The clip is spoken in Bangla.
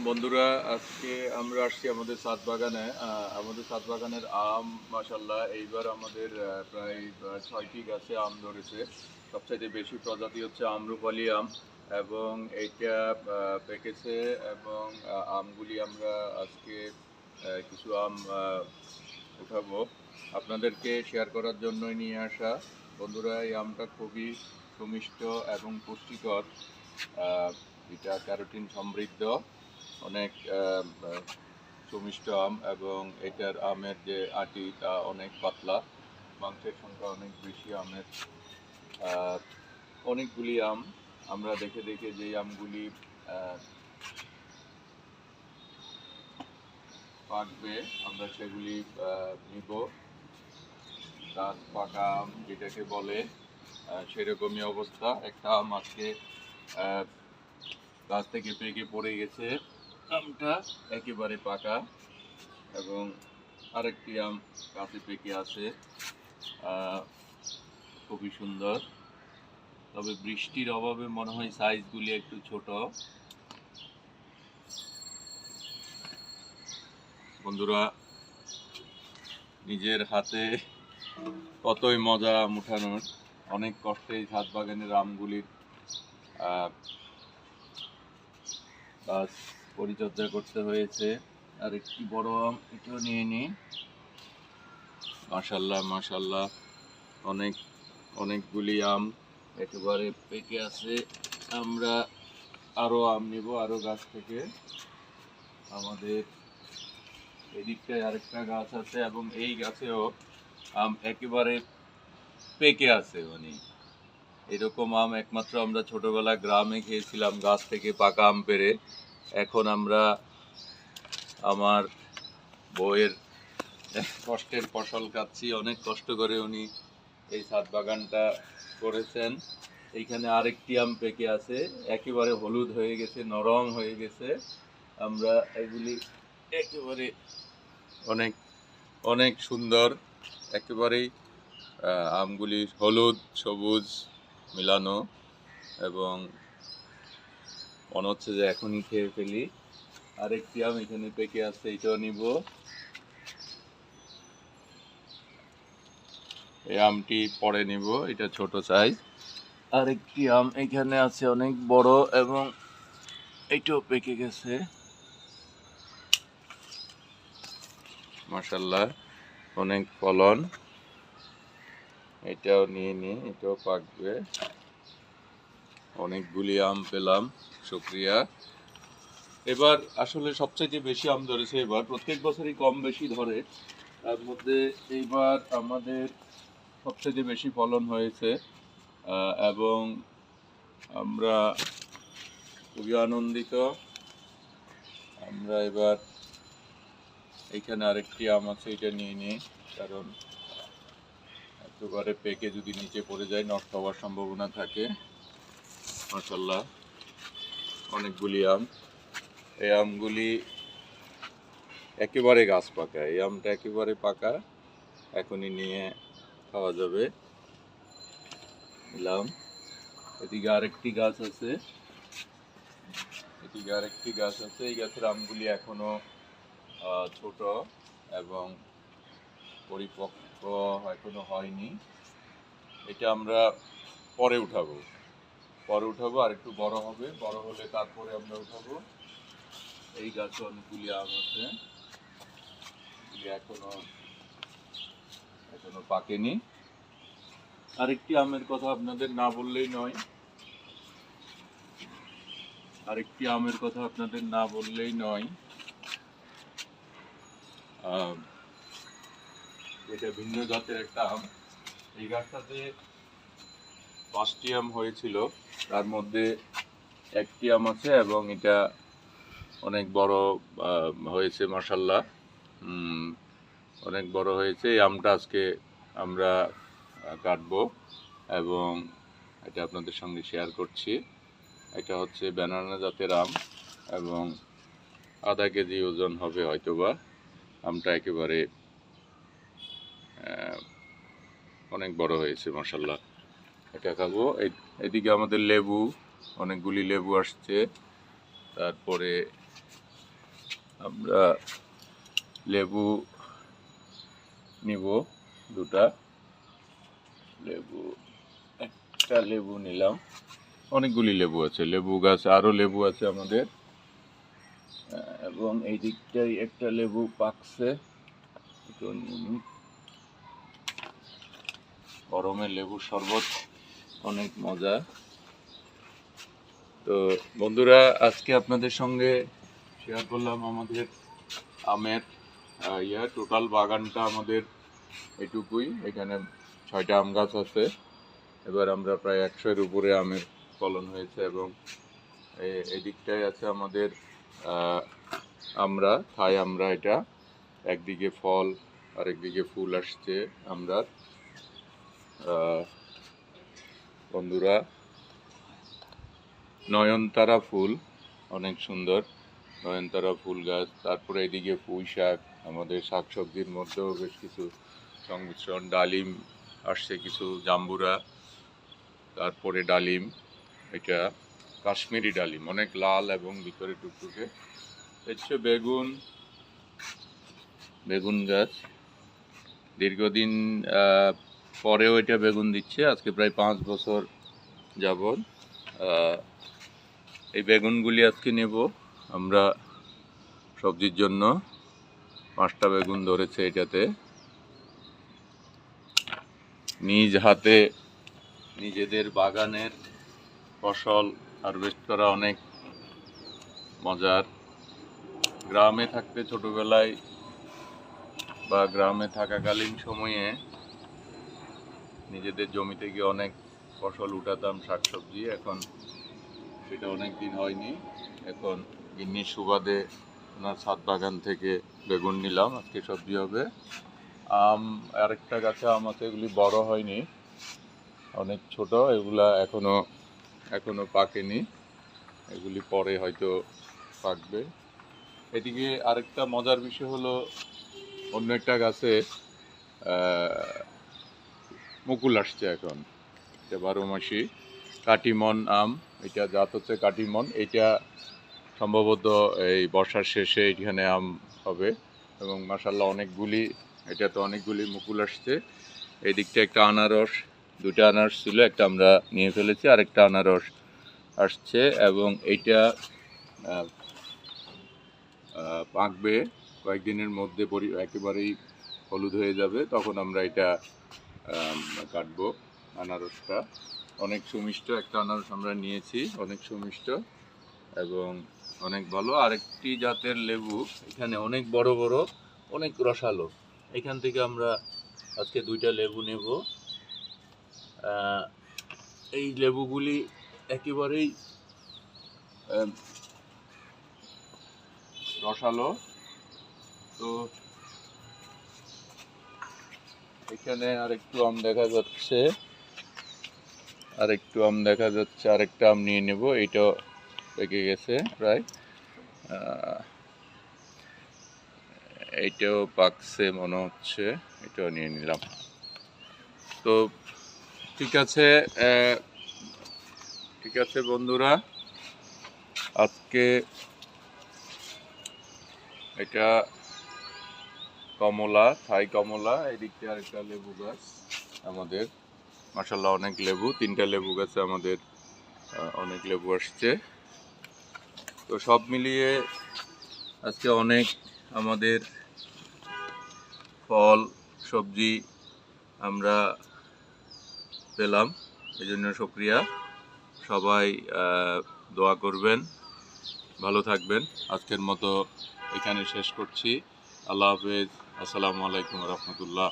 বন্ধুরা, আজকে আমরা আসছি আমাদের ছাদ বাগানে। আমাদের ছাদ বাগানের আম মাশাআল্লাহ এইবার আমাদের প্রায় ৬টি গাছে আম ধরেছে। সবচাইতে বেশি প্রজাতি হচ্ছে আম্রপালি আম এবং এইটা পেকেছে এবং আমগুলি আমরা আজকে কিছু আম উঠাবো। আপনাদেরকে শেয়ার করার জন্যই নিয়ে আসা। বন্ধুরা, এই আমটা খুবই সুমিষ্ট এবং পুষ্টিকর। এটা ক্যারোটিন সমৃদ্ধ, অনেক সুমিষ্ট আম এবং এটার আমের যে আটি তা অনেক পাতলা, মাংসের সংখ্যা অনেক বেশি আমের। অনেকগুলি আম আমরা দেখে দেখে যেই আমগুলি পাকবে আমরা সেগুলি নিব। গাছ পাকা আম যেটাকে বলে সেরকমই অবস্থা। একটা আম আজকে গাছ থেকে পেকে পড়ে গেছে, আমটা একেবারে পাকা, এবং আরেকটি আম গাছে পেকে আছে, খুবই সুন্দর। তবে বৃষ্টির অভাবে মনে হয় সাইজগুলি একটু ছোট। বন্ধুরা, নিজের হাতে কতই মজা আম উঠানোর, অনেক কষ্টে এই ছাদ বাগানের আমগুলির গাছ পরিচর্যা করতে হয়েছে। আর একটি বড় আম এটাও নিয়ে নিই। মাশাআল্লাহ মাশাআল্লাহ, অনেকগুলি আম একেবারে পেকে আছে। আমরা আরও আম নিব, আরও গাছ থেকে। আমাদের এদিকটায় আরেকটা গাছ আছে এবং এই গাছেও আম একেবারে পেকে আছে। মানে এরকম আম একমাত্র আমরা ছোটবেলায় গ্রামে খেয়েছিলাম, গাছ থেকে পাকা আম পেড়ে। এখন আমরা আমার বউয়ের কষ্টের ফসল খাচ্ছি। অনেক কষ্ট করে উনি এই ছাদ বাগানটা করেছেন। এইখানে আরেকটি আম পেকে আছে, একেবারে হলুদ হয়ে গেছে, নরম হয়ে গেছে। আমরা এগুলি একেবারে অনেক অনেক সুন্দর, একেবারেই আমগুলি হলুদ সবুজ মিলানো, এবং মনে হচ্ছে যে এখনই খেয়ে ফেলি। আরেকটি আম এখানে পেকে আছে, এটাও নিব। এই আমটি পরে নিব, এটা ছোট সাইজ। আরেকটি আম এখানে আছে অনেক বড় এবং এটাও পেকে গেছে। মাশাআল্লাহ, অনেক ফলন। এটাও নিয়ে নিই, এটাও পাকবে। অনেকগুলি আম পেলাম, শুকরিয়া। এবার আসলে সবচেয়ে বেশি আম ধরেছে এবার, প্রত্যেক বছরই কম বেশি ধরে, তার মধ্যে এইবার আমাদের সবচেয়ে বেশি ফলন হয়েছে এবং আমরা খুবই আনন্দিত। আমরা এবার এইখানে আরেকটি আম আছে, এটা নিয়ে নিই, কারণ একেবারে পেকে যদি নিচে পড়ে যায় নষ্ট হওয়ার সম্ভাবনা থাকে। মাশাআল্লাহ, অনেকগুলি আম। এই আমগুলি একেবারে গাছ পাকা, এই আমটা একেবারে পাকা, এখনই নিয়ে খাওয়া যাবে। নিলাম। এদিকে আরেকটি গাছ আছে, এই গাছের আমগুলি এখনো ছোট এবং পরিপক্ক এখনো হয়নি। এটা আমরা পরে উঠাবো, আর একটু বড় হবে, বড় হলে তারপরে আমরা উঠাবো। এই গাছে অনেকগুলি আম আছে, এখনো পাকেনি। আরেকটি আমের কথা আপনাদের না বললেই নয়, এটা ভিন্ন জাতের একটা আম। এই গাছটাতে 5টি আম হয়েছিল, তার মধ্যে একটি আম আছে এবং এটা অনেক বড় হয়েছে। মাশাআল্লাহ, অনেক বড় হয়েছে। এই আমটা আজকে আমরা কাটবো এবং এটা আপনাদের সঙ্গে শেয়ার করছি। এটা হচ্ছে ব্যানানা জাতের আম এবং আধা কেজি ওজন হবে হয়তোবা। আমটা একেবারে অনেক বড় হয়েছে, মাশাআল্লাহ। এটা খাবো। এদিকে আমাদের লেবু, অনেকগুলি লেবু আসছে। তারপরে আমরা লেবু নিব দুটা লেবু, একটা লেবু নিলাম। অনেকগুলি লেবু আছে, লেবু গাছ আরও লেবু আছে আমাদের। এবং এই দিকটাই একটা লেবু পাকছে, গরমের লেবুর শরবত অনেক মজা। তো বন্ধুরা, আজকে আপনাদের সঙ্গে শেয়ার করলাম আমাদের আমের টোটাল বাগানটা আমাদের এটুকুই। এখানে 6টা আম গাছ আছে। এবার আমরা প্রায় 100-এর উপরে আমের ফলন হয়েছে। এবং এদিকটায় আছে আমাদের থাই আমরা, এটা একদিকে ফল আরেকদিকে ফুল আসছে আমরার। বন্ধুরা, নয়নতারা ফুল অনেক সুন্দর, নয়নতারা ফুল গাছ। তারপরে এদিকে পুঁই শাক, আমাদের শাকসবজির মধ্যেও বেশ কিছু সংমিশ্রণ, ডালিম আসছে কিছু, জাম্বুরা, তারপরে ডালিম, এটা কাশ্মীরি ডালিম, অনেক লাল এবং ভিতরে টুকটুকে। হচ্ছে বেগুন গাছ, দীর্ঘদিন পরেও এটা বেগুন দিচ্ছে, আজকে প্রায় 5 বছর যাবৎ। এই বেগুনগুলি আজকে নেব আমরা সবজির জন্য। 5টা বেগুন ধরেছে এটাতে। নিজ হাতে নিজেদের বাগানের ফসল হারভেস্ট করা অনেক মজার। গ্রামে থাকতে ছোটবেলায় বা গ্রামে থাকাকালীন সময়ে নিজেদের জমিতে গিয়ে অনেক ফসল উঠাতাম, শাকসবজি। এখন সেটা অনেক দিন হয়নি। এখন গিন্নির সুবাদে ওনার ছাদ বাগান থেকে বেগুন নিলাম, আজকে সবজি হবে। আম, আরেকটা গাছে আম আছে, এগুলি বড় হয়নি, অনেক ছোট, এগুলা এখনো পাকেনি, এগুলি পরে হয়তো পাকবে। এদিকে আরেকটা মজার বিষয় হলো, অন্য একটা গাছে মুকুল আসছে এখন। এটা 12 মাসি কাটিমন আম, এটা জাত হচ্ছে কাটিমন। এটা সম্ভবত এই বর্ষার শেষে এখানে আম হবে। এবং মাশাআল্লাহ অনেকগুলি মুকুল আসছে। এই দিকটা একটা আনারস, 2টা আনারস ছিল, একটা আমরা নিয়ে ফেলেছি, আরেকটা আনারস আসছে। এবং এইটা পাকবে কয়েকদিনের মধ্যে, একেবারেই হলুদ হয়ে যাবে, তখন আমরা এটা কাটবো। আনারসটা অনেক সুমিষ্ট, একটা আনারস আমরা নিয়েছি, অনেক সুমিষ্ট এবং অনেক ভালো। আরেকটি জাতের লেবু এখানে অনেক বড় বড়, অনেক রসালো। এখান থেকে আমরা আজকে 2টা লেবু নেব। এই লেবুগুলি একেবারেই রসালো। তো এখানে আরেকটু আম দেখা যাচ্ছে, আরেকটা আম নিয়ে নেব। এইটা পেকে গেছে প্রায়, এইটাও পাকছে মনে হচ্ছে, এটাও নিয়ে নিলাম। তো ঠিক আছে বন্ধুরা, আজকে এটা কমলা, থাই কমলা। এদিকে আরেকটা লেবু গাছ আমাদের, মাশাআল্লাহ অনেক লেবু, 3টা লেবু গাছে আমাদের অনেক লেবু আসছে। তো সব মিলিয়ে আজকে অনেক আমাদের ফল সবজি আমরা পেলাম, এই জন্য শুকরিয়া। সবাই দোয়া করবেন, ভালো থাকবেন। আজকের মতো এখানে শেষ করছি। আল্লাহ হাফেজ, আসসালামু আলাইকুম রহমতুল্লাহ।